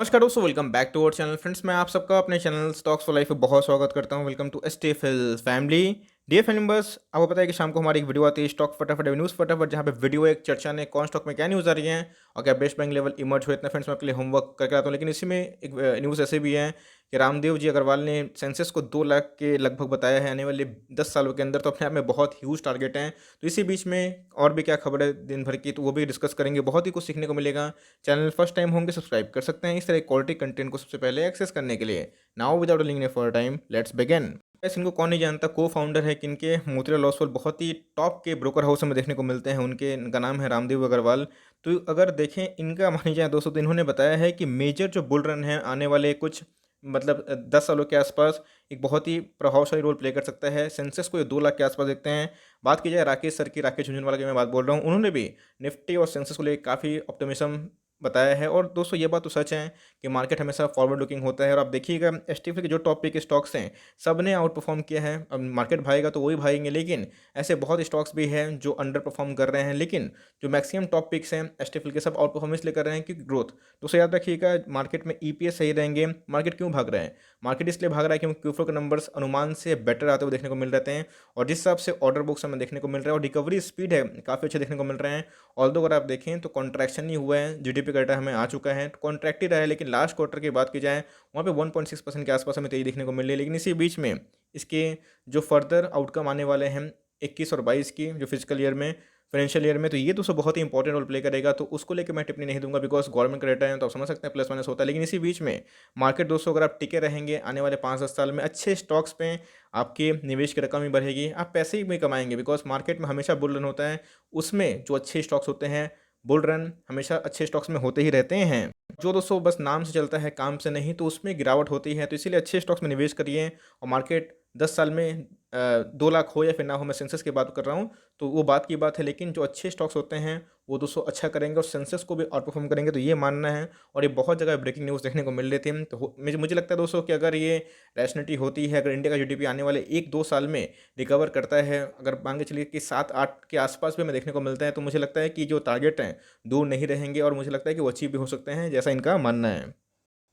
नमस्कार दोस्तों, welcome back to our channel. Friends, मैं आप सबका अपने चैनल स्टॉक्स फॉर लाइफ पे बहुत स्वागत करता हूं। Welcome to STFL family. Dear family members, आपको पता है कि शाम को हमारी एक वीडियो आती है स्टॉक फटाफट न्यूज़ फटाफट, जहां पे वीडियो एक चर्चा ने कौन स्टॉक में क्या न्यूज़ आ रही है और क्या बेस्ट बैंक लेवल इमर्ज हुए। इतना फ्रेंड्स मैं आपके लिए होमवर्क करके आता हूँ, लेकिन इसी में एक न्यूज़ ऐसे भी है कि रामदेव जी अग्रवाल ने सेंसेस को 2 लाख के लगभग बताया है आने वाले 10 सालों के अंदर। तो अपने आप में बहुत ह्यूज टारगेट हैं। तो इसी बीच में और भी क्या खबर है दिन भर की, तो वो भी डिस्कस करेंगे। बहुत ही कुछ सीखने को मिलेगा। चैनल फर्स्ट टाइम होंगे सब्सक्राइब कर सकते हैं इस तरह क्वालिटी कंटेंट को सबसे पहले एक्सेस करने के लिए। Now without link for time let's begin. वैसे इनको कौन नहीं जानता, को फाउंडर है किनके, मोतीलाल ओसवाल बहुत ही टॉप के ब्रोकर हाउस में देखने को मिलते हैं। इनका नाम है रामदेव अग्रवाल। तो अगर देखें इनका मानी जाए दोस्तों, तो इन्होंने बताया है कि मेजर जो बुल रन है आने वाले कुछ 10 सालों के आसपास एक बहुत ही प्रभावशाली रोल प्ले कर सकता है। सेंसेक्स को ये 2 लाख के आसपास देखते हैं। बात की जाए राकेश सर की, राकेश झुनझुनवाला की मैं बात बोल रहा हूँ, उन्होंने भी निफ्टी और सेंसेक्स को लेकर काफ़ी ऑप्टिमिज्म बताया है। और दोस्तों ये बात तो सच है कि मार्केट हमेशा फॉरवर्ड लुकिंग होता है। और आप देखिएगा एसटीएफ के जो टॉप पिक स्टॉक्स हैं, सब ने आउट परफॉर्म किया है। अब मार्केट भागेगा तो वही भागेंगे, लेकिन ऐसे बहुत स्टॉक्स भी हैं जो अंडर परफॉर्म कर रहे हैं। लेकिन जो मैक्सिमम टॉप पिक्स हैं एसटीएफ के, सब आउट परफॉर्म इसलिए कर रहे हैं कि ग्रोथ। तो उसे याद रखिएगा, मार्केट में ईपीएस सही रहेंगे। मार्केट क्यों भाग रहा है? मार्केट इसलिए भाग रहा है क्योंकि क्यूफो के नंबर्स अनुमान से बेटर आते हुए देखने को मिल रहे हैं। और जिस हिसाब से ऑर्डर बुक्स हमें देखने को मिल रहा है और रिकवरी स्पीड है काफ़ी अच्छे देखने को मिल रहे हैं। ऑल्दो अगर आप देखें तो कॉन्ट्रैक्शन ही हुआ है, जीडीपी का डाटा हमें आ चुका है, कॉन्ट्रैक्ट ही रहा है। लेकिन लास्ट क्वार्टर की बात की जाए, वहाँ पे 1.6% के आसपास हमें तेजी देखने को मिल रही है। लेकिन इसी बीच में इसके जो फर्दर आउटकम आने वाले हैं 21 और 22 की जो फिजिकल ईयर में, फाइनेंशियल ईयर में, तो ये दोस्तों बहुत ही इंपॉर्टेंट रोल प्ले करेगा। तो उसको लेकर मैं टिप्पणी नहीं दूंगा, बिकॉज गवर्नमेंट का डेटा है तो आप समझ सकते हैं प्लस माइनस होता है। लेकिन इसी बीच में मार्केट दोस्तों, अगर आप टिके रहेंगे आने वाले 5-10 साल में अच्छे स्टॉक्स पे, आपके निवेश की रकम भी बढ़ेगी, आप पैसे ही भी कमाएंगे। बिकॉज मार्केट में हमेशा बुल रन होता है, उसमें जो अच्छे स्टॉक्स होते हैं, बुल रन हमेशा अच्छे स्टॉक्स में होते ही रहते हैं। जो दोस्तों बस नाम से चलता है काम से नहीं, तो उसमें गिरावट होती है। तो इसीलिए अच्छे स्टॉक्स में निवेश करिए। और मार्केट 10 साल में 2 लाख हो या फिर ना हो, मैं सेंसेस की बात कर रहा हूँ, तो वो बात की बात है। लेकिन जो अच्छे स्टॉक्स होते हैं वो दोस्तों अच्छा करेंगे और सेंसेस को भी आउट परफॉर्म करेंगे, तो ये मानना है। और ये बहुत जगह ब्रेकिंग न्यूज़ देखने को मिल रही थी। तो मुझे लगता है दोस्तों कि अगर ये रैशनलिटी होती है, अगर इंडिया का जीडीपी आने वाले 1-2 साल में रिकवर करता है, अगर मान के चलिए कि 7-8 के आसपास भी हमें देखने को मिलता है, तो मुझे लगता है कि जो टारगेट हैं दूर नहीं रहेंगे और मुझे लगता है कि वो अचीव भी हो सकते हैं, जैसा इनका मानना है।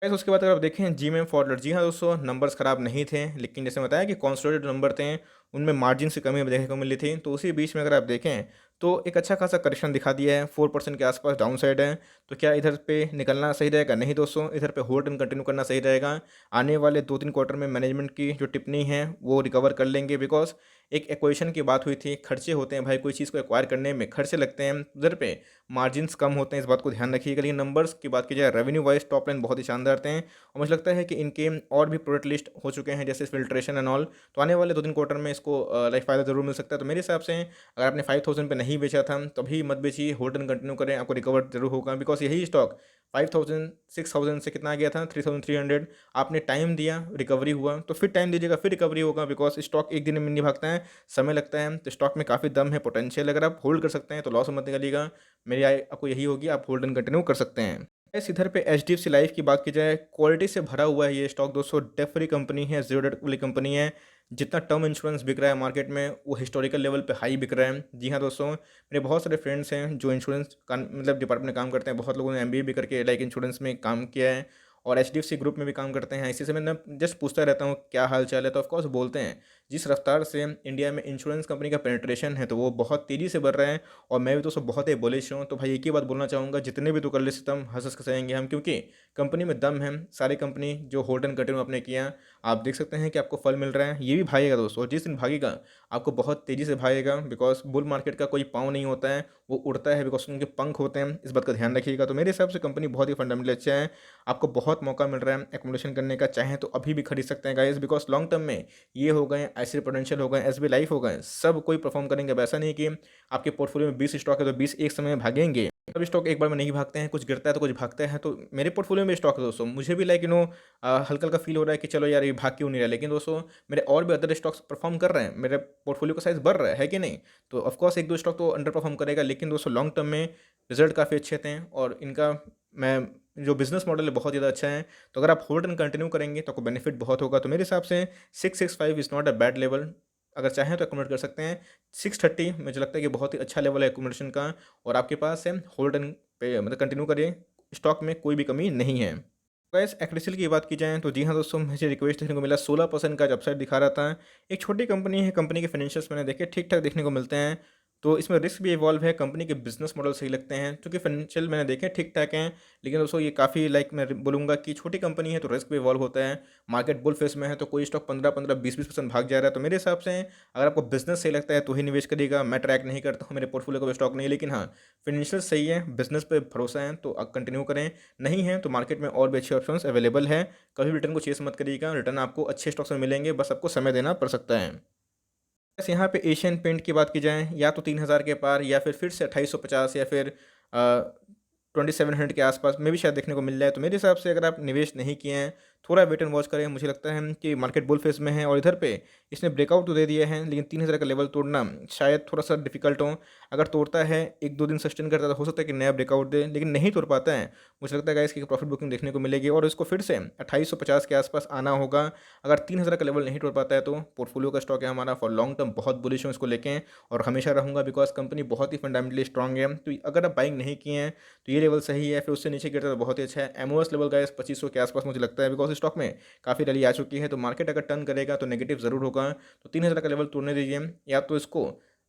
गाइस, उसके बाद अगर आप देखें जीएमएम फॉरवर्ड, जी हाँ दोस्तों, नंबर्स खराब नहीं थे, लेकिन जैसे बताया कि कॉन्सोलिडेटेड नंबर थे, उनमें मार्जिन से कमी हमें देखने को मिली थी। तो उसी बीच में अगर आप देखें तो एक अच्छा खासा करेक्शन दिखा दिया है, 4% के आसपास डाउन साइड है। तो क्या इधर पे निकलना सही रहेगा? नहीं दोस्तों, इधर पे होल्ड एंड कंटिन्यू करना सही रहेगा। आने वाले 2-3 क्वार्टर में मैनेजमेंट की जो टिप्पणी है वो रिकवर कर लेंगे। बिकॉज एक एक्वेशन की बात हुई थी, खर्चे होते हैं भाई, कोई चीज़ को एक्वायर करने में खर्चे लगते हैं, उधर पे मार्जिन्स कम होते हैं, इस बात को ध्यान रखिएगा। लेकिन नंबर्स की बात की जाए, रेवेन्यू वाइज टॉप लाइन बहुत ही शानदार थे। और मुझे लगता है कि इनके और भी प्रोडक्ट लिस्ट हो चुके हैं, जैसे फिल्ट्रेशन एंड ऑल। तो आने वाले 2-3 क्वार्टर में इसको लाइक फ़ायदा ज़रूर मिल सकता है। तो मेरे हिसाब से अगर आपने 5000 पे नहीं बेचा था तो अभी मत बेचिए, होल्ड एंड कंटिन्यू करें, आपको रिकवर जरूर होगा। बिकॉज यही स्टॉक 5000 6000 से कितना आ गया था, 3300। आपने टाइम दिया, रिकवरी हुआ, तो फिर टाइम दीजिएगा, फिर रिकवरी होगा। बिकॉज स्टॉक एक दिन में नहीं भागता है, समय लगता है। तो स्टॉक में काफ़ी दम है, पोटेंशियल। अगर आप होल्ड कर सकते हैं तो लॉस मत निकालिएगा। मेरी राय आपको यही होगी, आप होल्ड एंड कंटिन्यू कर सकते हैं। इस इधर पे एचडीएफसी लाइफ की बात की जाए, क्वालिटी से भरा हुआ है ये स्टॉक दोस्तों। डेट फ्री कंपनी है, जीरो डेट वाली कंपनी है। जितना टर्म इंश्योरेंस बिक रहा है मार्केट में, वो हिस्टोरिकल लेवल पे हाई बिक रहा है। जी हाँ दोस्तों, मेरे बहुत सारे फ्रेंड्स हैं जो इंश्योरेंस का डिपार्टमेंट में काम करते हैं। बहुत लोगों ने एमबीए भी करके लाइक इंश्योरेंस में काम किया है और एचडीएफसी ग्रुप में भी काम करते हैं। इसी से मैं जस्ट पूछता रहता हूँ क्या हाल चाल है, तो ऑफकोर्स बोलते हैं जिस रफ्तार से इंडिया में इंश्योरेंस कंपनी का पेनिट्रेशन है, तो वो बहुत तेज़ी से बढ़ रहा है। और मैं भी दोस्तों बहुत ही बुलिश हूँ। तो भाई एक ही बात बोलना चाहूँगा, जितने भी तो कर ले सितम हंस हंस के सहेंगे हम, क्योंकि कंपनी में दम है। सारी कंपनी जो होल्ड एंड कंटिन्यू आपने किया, आप देख सकते हैं कि आपको फल मिल रहा है। ये भी भागेगा दोस्तों, और जिस दिन भागेगा आपको बहुत तेज़ी से भागेगा। बिकॉज बुल मार्केट का कोई पाँव नहीं होता है, वो उड़ता है, बिकॉज उनके पंख होते हैं। इस बात का ध्यान रखिएगा। तो मेरे हिसाब से कंपनी बहुत ही फंडामेंटली अच्छा है। आपको बहुत मौका मिल रहा है एकोमोडेशन करने का, चाहे तो अभी भी खरीद सकते हैं गाइस। बिकॉज लॉन्ग टर्म में ये हो गए, ऐसे पोटेंशियल हो गए, एसबी लाइफ हो गए, सब कोई परफॉर्म करेंगे। वैसा नहीं कि आपके पोर्टफोलियो में 20 स्टॉक है तो 20 एक समय में भागेंगे। सब स्टॉक एक बार में नहीं भागते हैं, कुछ गिरता है तो कुछ भागता है। तो मेरे पोर्टफोलियो में स्टॉक है दोस्तों, मुझे भी लाइक हल्का हल्का फील हो रहा है कि चलो यार ये भाग क्यों नहीं रहा। लेकिन दोस्तों मेरे और भी अदर स्टॉक्स परफॉर्म कर रहे हैं, मेरे पोर्टफोलियो का साइज बढ़ रहा है कि नहीं। तो ऑफकोर्स 1-2 स्टॉक तो अंडर परफॉर्म करेगा, लेकिन दोस्तों लॉन्ग टर्म में रिजल्ट काफ़ी अच्छे थे। और इनका मैं जो बिजनेस मॉडल है बहुत ज़्यादा अच्छा है। तो अगर आप होल्ड एंड कंटिन्यू करेंगे तो आपको बेनिफिट बहुत होगा। तो मेरे हिसाब से 665 is not a bad level. अगर चाहें तो एकोमोडेट कर सकते हैं। 630 मुझे लगता है कि बहुत ही अच्छा लेवल है एकोमोडेशन का। और आपके पास है होल्ड एंड पे, मतलब कंटिन्यू करिए, स्टॉक में कोई भी कमी नहीं है। गाइस एक्रिसिल की बात की जाए तो जी हाँ दोस्तों, मुझे रिक्वेस्ट देखने को मिला 16% का अपसाइड दिखा रहा था। एक छोटी कंपनी है, कंपनी के फाइनेंशियल्स मैंने देखे ठीक-ठाक देखने को मिलते हैं। तो इसमें रिस्क भी इवॉल्व है, कंपनी के बिज़नेस मॉडल सही लगते हैं, क्योंकि फाइनेंशियल मैंने देखे ठीक-ठाक हैं। लेकिन दोस्तों ये काफ़ी मैं बोलूँगा कि छोटी कंपनी है तो रिस्क भी इवॉल्व होता है। मार्केट बुल फेस में है तो कोई स्टॉक 15-15, 20-20% भाग जा रहा है। तो मेरे हिसाब से अगर आपको बिज़नेस सही लगता है तो ही निवेश करिएगा। मैं ट्रैक नहीं करता हूँ, मेरे पोर्टफोलियो का कोई स्टॉक नहीं है, लेकिन हाँ, फाइनेंशियल सही है, बिज़नेस पे भरोसा है तो कंटिन्यू करें। नहीं है तो मार्केट में और भी अच्छे ऑप्शंस अवेलेबल हैं। कभी भी रिटर्न को चेस मत करिएगा, रिटर्न आपको अच्छे स्टॉक्स में मिलेंगे, बस आपको समय देना पड़ सकता है। बस यहाँ पे एशियन पेंट की बात की जाए, या तो 3000 के पार या फिर से 2850 या फिर 2700 के आसपास में भी शायद देखने को मिल जाए। तो मेरे हिसाब से अगर आप निवेश नहीं किए हैं, थोड़ा वेट एंड वॉच करें। मुझे लगता है कि मार्केट बुल फेस में है और इधर पे इसने ब्रेकआउट तो दे दिया है, लेकिन 3000 का लेवल तोड़ना शायद थोड़ा सा डिफिकल्ट हो। अगर तोड़ता है, 1-2 दिन सस्टेन करता है तो हो सकता है कि नया ब्रेकआउट दे, लेकिन नहीं तोड़ पाता है, मुझे लगता है गाइस कि प्रॉफिट बुकिंग देखने को मिलेगी और इसको फिर से 2850 के आसपास आना होगा। अगर 3000 का लेवल नहीं तोड़ पाता है तो पोर्टफोलियो का स्टॉक है हमारा, फॉर लॉन्ग टर्म बहुत बुलिश हूँ इसको लेके और हमेशा रहूँगा, बिकॉज़ कंपनी बहुत ही फंडामेंटली स्ट्रांग है। तो अगर आप बाइंग नहीं किए हैं तो ये लेवल सही है, फिर उससे नीचे गिरता है तो बहुत ही अच्छा है। एमओएस लेवल गाइस 2500 के आसपास मुझे लगता है, बिकॉज़ स्टॉक में काफ़ी रैली आ चुकी है, तो मार्केट अगर टर्न करेगा तो नेगेटिव ज़रूर होगा। तो 3000 का लेवल तोड़ने दीजिए, या तो इसको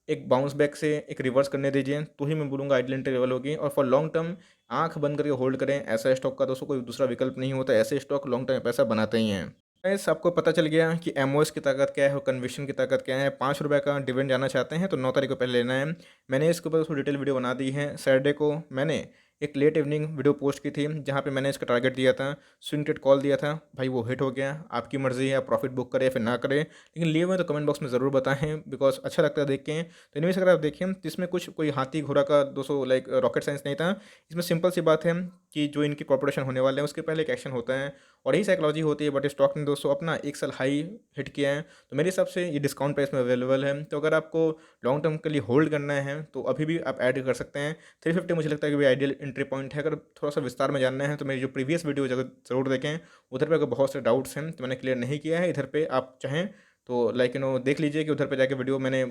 एक बाउंस बैक से एक रिवर्स करने दीजिए, तो ही मैं बोलूँगा आइडियल एंट्री लेवल होगी। और फॉर लॉन्ग टर्म आँख बंद करके होल्ड करें, ऐसा स्टॉक का दोस्तों कोई दूसरा विकल्प नहीं होता, ऐसे स्टॉक लॉन्ग टर्म पैसा बनाते ही हैं। गाइस आपको पता चल गया कि एमओएस की ताकत क्या है और कन्विक्शन की ताकत क्या है। ₹5 का डिविडेंड जाना चाहते हैं तो 9 तारीख को पहले लेना है। मैंने इसके ऊपर थोड़ी डिटेल वीडियो बना दी है। सैटरडे को मैंने एक लेट इवनिंग वीडियो पोस्ट की थी, जहाँ पे मैंने इसका टारगेट दिया था, स्विंग ट्रेड कॉल दिया था। भाई वो हिट हो गया। आपकी मर्ज़ी है, आप प्रॉफिट बुक करें या फिर ना करें, लेकिन लिए हुए तो कमेंट बॉक्स में ज़रूर बताएँ, बिकॉज़ अच्छा लगता है देख के। तो एनीवेज़ अगर आप देखें तो इसमें कुछ कोई हाथी घोड़ा का दोस्तों रॉकेट साइंस नहीं था। इसमें सिंपल सी बात है कि जो इनके कॉर्पोरेशन होने वाले हैं उसके पहले एक एक्शन होता है और यही साइकोलॉजी होती है। बट स्टॉक ने दोस्तों अपना 1 साल हाई हिट किया है, तो मेरे हिसाब से ये डिस्काउंट प्राइस में अवेलेबल है। तो अगर आपको लॉन्ग टर्म के लिए होल्ड करना है तो अभी भी आप ऐड कर सकते हैं। 350 मुझे लगता है कि भी आइडियल एंट्री पॉइंट है। अगर थोड़ा-सा विस्तार में जानना है तो मेरी जो प्रीवियस वीडियो ज़रूर देखें। उधर पे अगर बहुत से डाउट्स हैं तो मैंने क्लियर नहीं किया है। इधर पे आप चाहें तो देख लीजिए कि उधर पे जाके वीडियो मैंने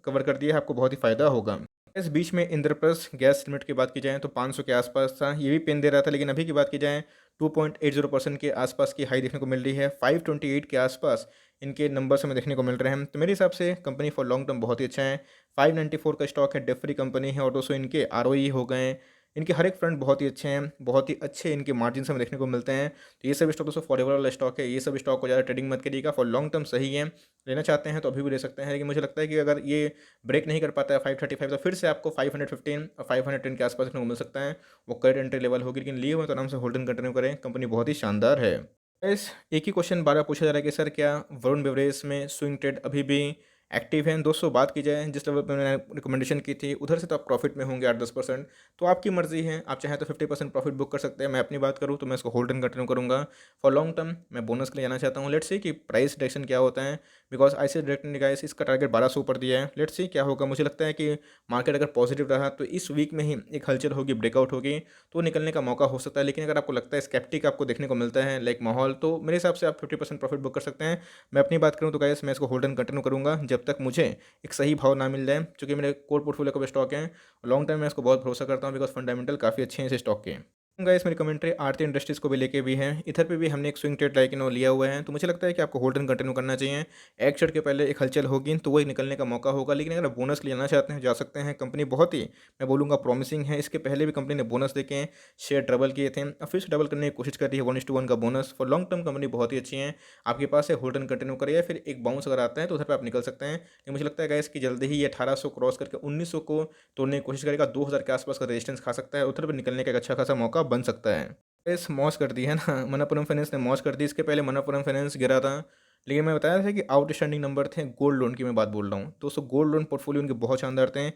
कवर कर दिया है, आपको बहुत ही फ़ायदा होगा। इस बीच में इंद्रप्रस्थ गैस लिमिट की बात की जाए तो 500 के आसपास था, ये भी पेन दे रहा था, लेकिन अभी की बात की जाए 2.80% के आसपास की हाई देखने को मिल रही है। 528 के आसपास इनके नंबर्स हमें देखने को मिल रहे हैं, तो मेरे हिसाब से कंपनी फॉर लॉन्ग टर्म बहुत ही अच्छा है। 594 का स्टॉक है, डेट फ्री कंपनी है और दोस्तों इनके आरओई हो गए, इनके हर एक फ्रंट बहुत ही अच्छे हैं, बहुत ही अच्छे इनके मार्जिन्स हमें देखने को मिलते हैं। तो ये सब स्टॉक दोस्तों फॉरएवर वाला स्टॉक है, ये सब स्टॉक को ज़्यादा ट्रेडिंग मत करिएगा, फॉर लॉन्ग टर्म सही है। लेना चाहते हैं तो अभी भी ले सकते हैं, लेकिन मुझे लगता है कि अगर ये ब्रेक नहीं कर पाता है 535, तो फिर से आपको 515 और 510 के आसपास देखने को मिल सकता है। वो करेक्ट एंट्री लेवल होगी, लेकिन लिए हुए तो आराम से होल्ड एंड कंटिन्यू करें, कंपनी बहुत ही शानदार है। गाइस एक ही क्वेश्चन बार-बार पूछा जा रहा है कि सर क्या वरुण बेवरेज में स्विंग ट्रेड अभी भी एक्टिव है? दोस्तों बात की जाए जिस लेवल पे मैंने रिकमेंडेशन की थी उधर से तो आप प्रॉफिट में होंगे 8-10%। तो आपकी मर्ज़ी है, आप चाहें तो 50% प्रॉफिट बुक कर सकते हैं। मैं अपनी बात करूँ तो मैं इसको होल्ड एंड कंटिन्यू करूँगा। फॉर लॉन्ग टर्म मैं बोनस के लिए जाना चाहता हूँ। लेट्स सी कि प्राइस डायरेक्शन क्या होता है, बिकॉज़ आईसीआईसीआई डायरेक्ट ने गाइस इसका टारगेट 1200 ऊपर दिया है। लेट्स सी क्या होगा। मुझे लगता है कि मार्केट अगर पॉजिटिव रहा तो इस वीक में ही एक हलचल होगी, ब्रेकआउट होगी, तो निकलने का मौका हो सकता है। लेकिन अगर आपको लगता है स्केप्टिक आपको देखने को मिलता है माहौल, तो मेरे हिसाब से आप 50% प्रॉफिट बुक कर सकते हैं। मैं अपनी बात करूँ तो गाइस मैं इसको होल्ड एंड कंटिन्यू करूँगा जब तक मुझे एक सही भाव ना मिल जाए, क्योंकि मेरे कोर पोर्टफोलियो का भी स्टॉक है। लॉन्ग टर्म में इसको बहुत भरोसा करता हूँ, बिकॉज़ फंडामेंटल काफ़ी अच्छे हैं इस स्टॉक के। गाइस मेरी कमेंट्री आरती इंडस्ट्रीज़ को भी लेके भी है। इधर पे भी हमने एक स्विंग ट्रेड लिया हुआ है, तो मुझे लगता है कि आपको होल्ड एंड कंटिन्यू करना चाहिए। एक्ट के पहले एक हलचल होगी तो वो एक निकलने का मौका होगा, लेकिन अगर आप बोनस के लिए जाना चाहते हैं जा सकते हैं। कंपनी बहुत ही मैं बोलूँगा प्रॉमिसिंग है। इसके पहले भी कंपनी ने बोनस देके शेयर डबल किए थे, अब फिर से डबल करने की कोशिश कर रही है, 1:1 का bonus. For long term company बहुत ही अच्छी है। आपके पास है, होल्ड एंड कंटिन्यू करिए, या फिर एक बाउंस अगर आता है तो उधर पे आप निकल सकते हैं। लेकिन मुझे लगता है गाइस कि जल्दी ही ये 1800 क्रॉस करके 1900 को तोड़ने की कोशिश करेगा। 2000 के आसपास का रेजिस्टेंस खा सकता है, उधर पे निकलने का एक अच्छा खासा मौका बन सकता है। इस मौज कर दी है ना, मनप्पुरम फाइनेंस ने मौज कर दी। इसके पहले मनप्पुरम फाइनेंस गिरा था, लेकिन मैं बताया था कि आउटस्टैंडिंग नंबर थे। गोल्ड लोन की मैं बात बोल रहा हूँ दोस्तों, गोल्ड लोन पोर्टफोलियो उनके बहुत शानदार थे।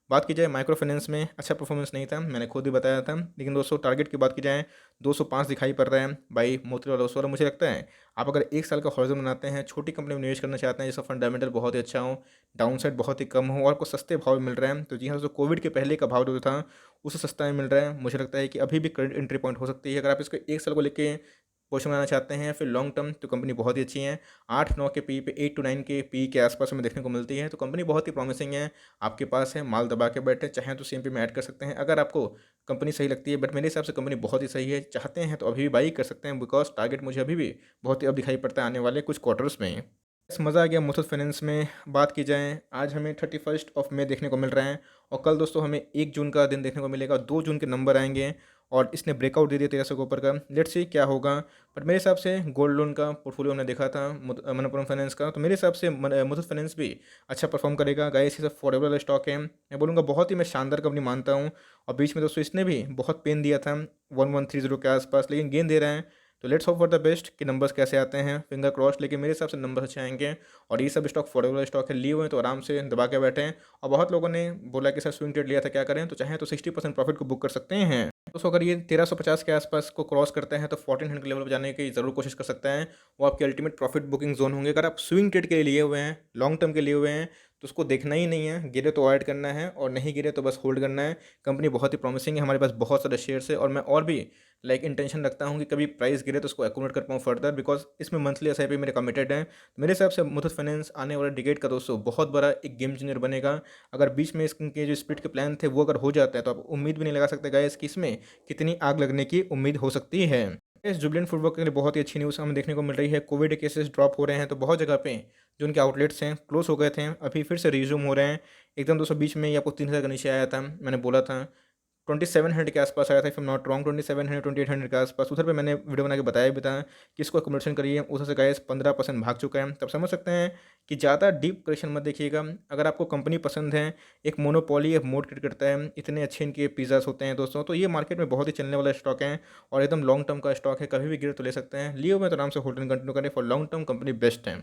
बात की जाए माइक्रो फाइनेंस में अच्छा परफॉर्मेंस नहीं था, मैंने खुद ही बताया था। लेकिन दोस्तों टारगेट की बात की जाए 205 दिखाई पड़ रहा है भाई, मोतीलाल ओसवाल। मुझे लगता है आप अगर 1 साल का हॉरिज़न बनाते हैं, छोटी कंपनी में निवेश करना चाहते हैं जिसका फंडामेंटल बहुत ही अच्छा हो, डाउनसाइड बहुत ही कम हो और आपको सस्ते भाव में मिल रहा है, तो जी हाँ दोस्तों, कोविड के पहले का भाव जो था उससे सस्ता में मिल रहा है। मुझे लगता है कि अभी भी करेंट एंट्री पॉइंट हो सकती है। अगर आप इसको 1 साल को लेके पोजीशन बनाना चाहते हैं फिर लॉन्ग टर्म, तो कंपनी बहुत ही अच्छी है। 8-9 के पी पे, 8 टू 9 के पी के आसपास हमें देखने को मिलती है, तो कंपनी बहुत ही प्रॉमिसिंग है। आपके पास है, माल दबा के बैठे, चाहें तो सीएमपी में ऐड कर सकते हैं अगर आपको कंपनी सही लगती है, बट मेरे हिसाब से कंपनी बहुत ही सही है। चाहते हैं तो अभी भी बाई कर सकते हैं, बिकॉज़ टारगेट मुझे अभी भी बहुत ही अब दिखाई पड़ता है आने वाले कुछ क्वार्टर्स में। बस मज़ा आ गया मुथूट फाइनेंस में। बात की जाए, आज हमें 31st ऑफ मई देखने को मिल रहा है और कल दोस्तों हमें 1 जून का दिन देखने को मिलेगा, 2 जून के नंबर आएँगे और इसने ब्रेकआउट दे दिया 1300 के ऊपर का। लेट्स सी क्या होगा। बट मेरे हिसाब से गोल्ड लोन का पोर्टफोलियो हमने देखा था मनप्पुरम फाइनेंस का, तो मेरे हिसाब से मुथूट फाइनेंस भी अच्छा परफॉर्म करेगा। गाइस, ये सब अफोर्डेबल स्टॉक है, मैं बोलूँगा बहुत ही मैं शानदार कंपनी मानता हूँ। और बीच में दोस्तों इसने भी बहुत पेन दिया था 1130 के आसपास, लेकिन गेन दे रहे हैं। तो let's hope for the best कि नंबर्स कैसे आते हैं, फिंगर क्रॉस, लेकिन मेरे हिसाब से नंबर्स अच्छे आएंगे। और ये सब स्टॉक अफोर्डेबल स्टॉक है, लिए हुए हैं तो आराम से दबा के बैठे हैं। और बहुत लोगों ने बोला कि सर स्विंग ट्रेड लिया था, क्या करें, तो चाहें तो 60% प्रॉफिट को बुक कर सकते हैं। दोस्तों अगर ये 1350 के आसपास को क्रॉस करते हैं तो 1400 के लेवल पर जाने की ज़रूर कोशिश कर सकते हैं। वो आपके अल्टीमेट प्रॉफिट बुकिंग जोन होंगे। अगर आप स्विंग ट्रेड के लिए हुए हैं, लॉन्ग टर्म के लिए हुए हैं, तो उसको देखना ही नहीं है, गिरे तो ऐड करना है और नहीं गिरे तो बस होल्ड करना है। कंपनी बहुत ही प्रॉमिसिंग है, हमारे पास बहुत सारे शेयर्स है और मैं और भी इंटेंशन रखता हूँ कि कभी प्राइस गिरे तो उसको एक्यूमुलेट कर पाऊँ फर्दर, बिकॉज इसमें मंथली एसआईपी मेरे कमिटेड है। मेरे हिसाब से मुथूट फाइनेंस आने वाले डिकेड का दोस्तों बहुत बड़ा एक गेम चेंजर बनेगा। अगर बीच में इसके जो स्प्लिट के प्लान थे वो अगर हो जाता है तो आप उम्मीद भी नहीं लगा सकते गाइस कि इसमें कितनी आग लगने की उम्मीद हो सकती है। इस जुबलेंट फुटबॉल के लिए बहुत ही अच्छी न्यूज़ हमें देखने को मिल रही है। कोविड केसेस ड्रॉप हो रहे हैं, तो बहुत जगह पे जो उनके आउटलेट्स हैं क्लोज हो गए थे, अभी फिर से रिज्यूम हो रहे हैं। एकदम दोस्तों बीच में ये आपको 3000 का नीचे आया था, मैंने बोला था 2700 के आसपास आया था, if I am not wrong 2700 2800 के आसपास। उधर पे मैंने वीडियो बना के बताया भी था कि इसको एक्युमुलेशन करिए, उधर से गाइस 15% भाग चुका है। तब समझ सकते हैं कि ज़्यादा डीप करेक्शन मत देखिएगा। अगर आपको कंपनी पसंद है, एक मोनोपोली एक मोड क्रिएट करता है, इतने अच्छे इनके पिज़्ज़ास होते हैं दोस्तों, तो ये मार्केट में बहुत ही चलने वाला स्टॉक है और एकदम लॉन्ग टर्म का स्टॉक है, कभी भी गिरे तो ले सकते हैं। लिए हुए तो आराम से होल्ड एंड कंटिन्यू करें, for long term company best है।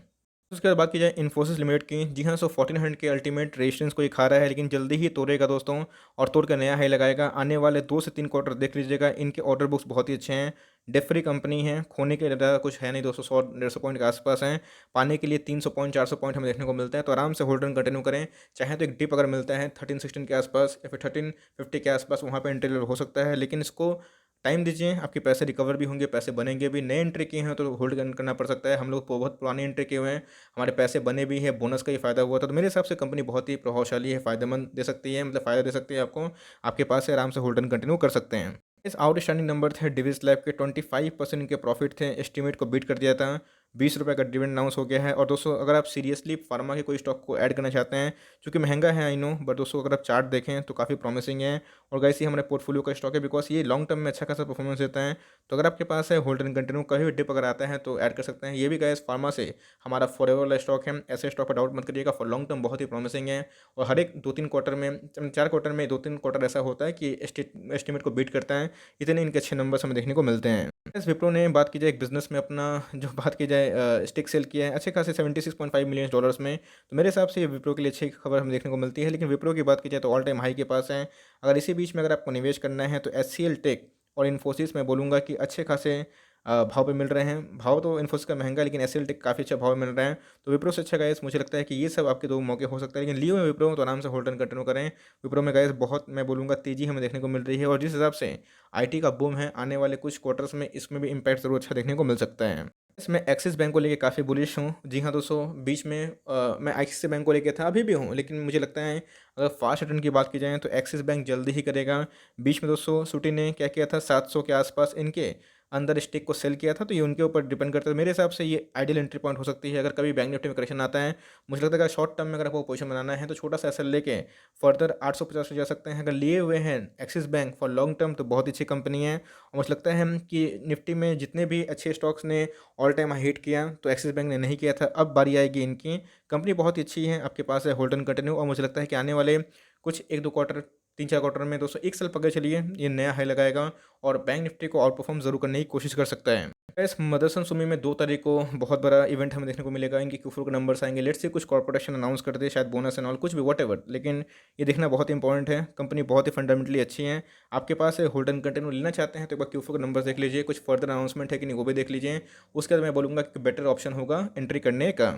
उसके बाद बात की जाए इन्फोसिस लिमिटेड की, जी हाँ, सो 1400 के अल्टीमेट रेजिस्टेंस को ये खा रहा है, लेकिन जल्दी ही तोड़ेगा दोस्तों और तोड़ कर नया हाई लगाएगा। आने वाले 2 से 3 क्वार्टर देख लीजिएगा, इनके ऑर्डर बुक्स बहुत ही अच्छे हैं। डेट फ्री कंपनी है, खोने के ज़्यादा कुछ है नहीं दोस्तों, 100-150 पॉइंट के आसपास हैं। पाने के लिए 300 पॉइंट 400 पॉइंट हमें देखने को मिलता है, तो आराम से होल्ड एंड कंटिन्यू करें। चाहे तो एक डिप अगर मिलता है 1316 के आसपास या फिर 1350 के आसपास, वहाँ पर एंट्री लेवल हो सकता है, लेकिन इसको टाइम दीजिए, आपके पैसे रिकवर भी होंगे, पैसे बनेंगे भी। नए एंट्री किए हैं तो होल्ड करना पड़ सकता है। हम लोग बहुत पुरानी एंट्री किए हुए हैं, हमारे पैसे बने भी हैं, बोनस का ही फ़ायदा हुआ था। तो मेरे हिसाब से कंपनी बहुत ही प्रभावशाली है, फ़ायदेमंद दे सकती है, मतलब फ़ायदा दे सकती है आपको। आपके पास से आराम से होल्ड एंड कंटिन्यू कर सकते हैं। इस आउटस्टैंडिंग नंबर थे डिविस लैब के, 25% इनके प्रॉफिट थे, एस्टीमेट को बीट कर दिया था। 20 रुपये का डिविडेंड अनाउंस हो गया है। और दोस्तों अगर आप सीरियसली फार्मा के कोई स्टॉक को ऐड करना चाहते हैं, क्योंकि महंगा है आई नो, बट दोस्तों अगर आप चार्ट देखें तो काफ़ी प्रॉमिसिंग है और गाइस ये हमारे पोर्टफोलियो का स्टॉक है, बिकॉज ये लॉन्ग टर्म में अच्छा खासा परफॉर्मेंस देता है। तो अगर आपके पास है होल्ड एंड कंटिन्यू, कभी भी डिप अगर आता है तो ऐड कर सकते हैं। ये भी गाइस फार्मा से हमारा फॉरएवर वाला स्टॉक है, ऐसे स्टॉक पर डाउट मत करिएगा, फॉर लॉन्ग टर्म बहुत ही प्रॉमिसिंग है। और हर एक 2-3 क्वार्टर में, 4 क्वार्टर में 2-3 क्वार्टर ऐसा होता है कि एस्टिमेट को बीट करता है। इतने इनके अच्छे नंबर्स हमें देखने को मिलते हैं। इस विप्रो ने बात की जाए एक बिजनेस में अपना जो बात की जाए स्टिक सेल किया है अच्छे खासे $76.5 मिलियन में, तो मेरे हिसाब से ये विप्रो के लिए अच्छी खबर हमें देखने को मिलती है। लेकिन विप्रो की बात की जाए तो ऑल टाइम हाई के पास है। अगर इसी बीच में अगर आपको निवेश करना है तो एचसीएल टेक और इन्फोसिस में बोलूँगा कि अच्छे खासे भाव पे मिल रहे हैं। भाव तो इन्फोसिस का महंगा है, लेकिन एचसीएल टेक काफ़ी अच्छा भाव मिल रहा है। तो विप्रो से अच्छा गाइस मुझे लगता है कि ये सब आपके 2 मौके हो सकते हैं, लेकिन लिए हुए विप्रो तो आराम से होल्ड एंड कंटिन्यू करें। विप्रो में गाइस बहुत मैं बोलूँगा तेज़ी हमें देखने को मिल रही है और जिस हिसाब से आईटी का बूम है, आने वाले कुछ क्वार्टर्स में इसमें भी इम्पैक्ट ज़रूर अच्छा देखने को मिल सकता है। इसमें एक्सिस बैंक को लेके काफ़ी बुलिश हूँ। जी हाँ दोस्तों, बीच में मैं एक्सिस बैंक को लेके था, अभी भी हूँ, लेकिन मुझे लगता है अगर फास्ट रिटर्न की बात की जाए तो एक्सिस बैंक जल्दी ही करेगा। बीच में दोस्तों सूटी ने क्या किया था, 700 के आसपास इनके अंदर स्टिक को सेल किया था, तो ये उनके ऊपर डिपेंड करता है। मेरे हिसाब से ये आइडियल एंट्री पॉइंट हो सकती है। अगर कभी बैंक निफ्टी में करेक्शन आता है, मुझे लगता है कि शॉर्ट टर्म में अगर आपको पोजीशन बनाना है तो छोटा सा एसएल लेके फर्दर 850 पे जा सकते हैं। अगर लिए हुए हैं axis bank for long term तो बहुत अच्छी कंपनी है। और मुझे लगता है कि निफ्टी में जितने भी अच्छे स्टॉक्स ने ऑल टाइम हाई हिट किया तो एक्सिस बैंक ने नहीं किया था, अब बारी आएगी इनकी। कंपनी बहुत ही अच्छी है, आपके पास है होल्ड एंड कंटिन्यू और मुझे लगता है कि आने वाले कुछ 1-2 क्वार्टर, 3-4 क्वार्टर में दोस्तों 1 साल पकड़ चलिए ये नया हाई लगाएगा और बैंक निफ्टी को आउट परफॉर्म जरूर करने की कोशिश कर सकता है। इस मदरसन सुमी में 2 तारीख को बहुत बड़ा इवेंट हमें देखने को मिलेगा, इनके Q4 के नंबर्स आएंगे। लेट्स से कुछ कॉर्पोरेशन अनाउंस कर दे, शायद बोनस एंड ऑल कुछ भी वट एवर, लेकिन ये देखना बहुत इंपॉर्टेंट है। कंपनी बहुत ही फंडामेंटली अच्छी है। आपके पास है होल्ड एंड कंटिन्यू लेना चाहते हैं तो एक बार Q4 के नंबर्स देख लीजिए, कुछ फर्दर अनाउंसमेंट है कि नहीं वो भी देख लीजिए। उसके बाद मैं बोलूँगा कि बेटर ऑप्शन होगा एंट्री करने का।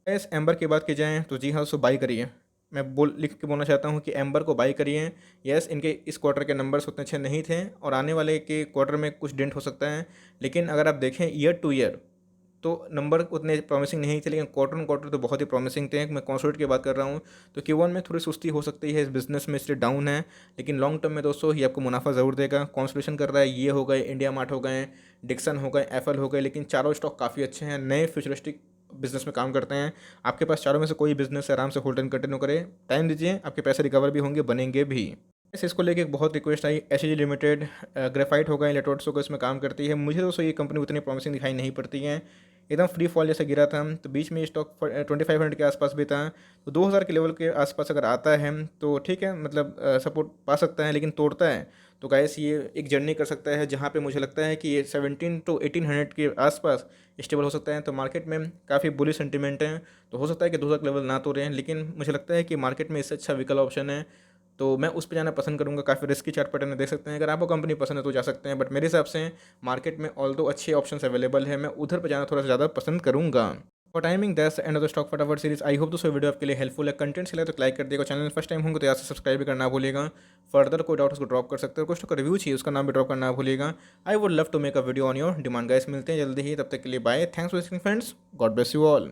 इस एम्बर की बात की जाए तो जी हाँ, उसको बाई करिए। मैं लिख के बोलना चाहता हूँ कि एम्बर को बाई करिए। यस, इनके इस क्वार्टर के नंबर्स उतने अच्छे नहीं थे और आने वाले के क्वार्टर में कुछ डेंट हो सकता है, लेकिन अगर आप देखें ईयर टू ईयर तो नंबर उतने प्रॉमिसिंग नहीं थे, लेकिन क्वार्टर ऑन क्वार्टर तो बहुत ही प्रॉमिसिंग थे। मैं कॉन्सोलेट की बात कर रहा हूँ, तो Q1 में थोड़ी सुस्ती हो सकती है इस बिजनेस में, इसलिए डाउन है, लेकिन लॉन्ग टर्म में दोस्तों ये आपको मुनाफा ज़रूर देगा। कॉन्सोलेशन कर रहा है, ये हो गए, इंडिया मार्ट हो गए, डिक्सन हो गए, एफएल हो गए, लेकिन चारों स्टॉक काफ़ी अच्छे हैं, नए फ्यूचरिस्टिक बिजनेस में काम करते हैं। आपके पास चारों में से कोई बिजनेस आराम से होल्ड एंड कंटिन्यू करे, टाइम दीजिए, आपके पैसे रिकवर भी होंगे, बनेंगे भी। ऐसे इसको लेके एक बहुत रिक्वेस्ट आई, एच लिमिटेड, ग्रेफाइट होगा, इलेक्ट्रोड्स होगा, इसमें काम करती है। मुझे दोस्तों ये कंपनी उतनी प्रॉमिसिंग दिखाई नहीं पड़ती है, एकदम फ्री फॉल जैसा गिरा था, तो बीच में स्टॉक 2500 के आसपास भी था, तो 2000 के लेवल के आसपास अगर आता है तो ठीक है, मतलब सपोर्ट पा सकता है, लेकिन तोड़ता है तो गाइस ये एक जर्नी कर सकता है जहाँ पे मुझे लगता है कि ये 17 to 1800 के आसपास स्टेबल हो सकता है। तो मार्केट में काफ़ी बुलिश सेंटीमेंट है, तो हो सकता है कि 2000 लेवल ना तोड़े हैं, लेकिन मुझे लगता है कि मार्केट में इससे अच्छा विकल्प ऑप्शन है, तो मैं उस पे जाना पसंद करूँगा। काफ़ी रिस्की चार्ट पैटर्न देख सकते हैं, अगर आपको कंपनी पसंद है तो जा सकते हैं, बट मेरे हिसाब से मार्केट में ऑल्दो अच्छे ऑप्शंस अवेलेबल है, मैं उधर पे जाना थोड़ा सा ज़्यादा पसंद करूँगा। For timing that's end of the stock फटाफट सीरीज। आई होप दोस्तों वीडियो आपके लिए हेल्पफुल है, कंटेंट चला तो लाइक कर दिएगा, चैनल फर्स्ट टाइम होंगे तो यहाँ से सब्सक्राइब भी करना ना भूलिएगा। फर्दर कोई डाउट उसको ड्रॉप कर सकते हो, कुछ तो रिव्यू चाहिए उसका नाम भी ड्रॉप करना ना भूलिएगा। I would love to make a video on your demand. Guys मिलते हैं जल्दी ही, तब तक के लिए bye, thanks for listening friends, God bless you all.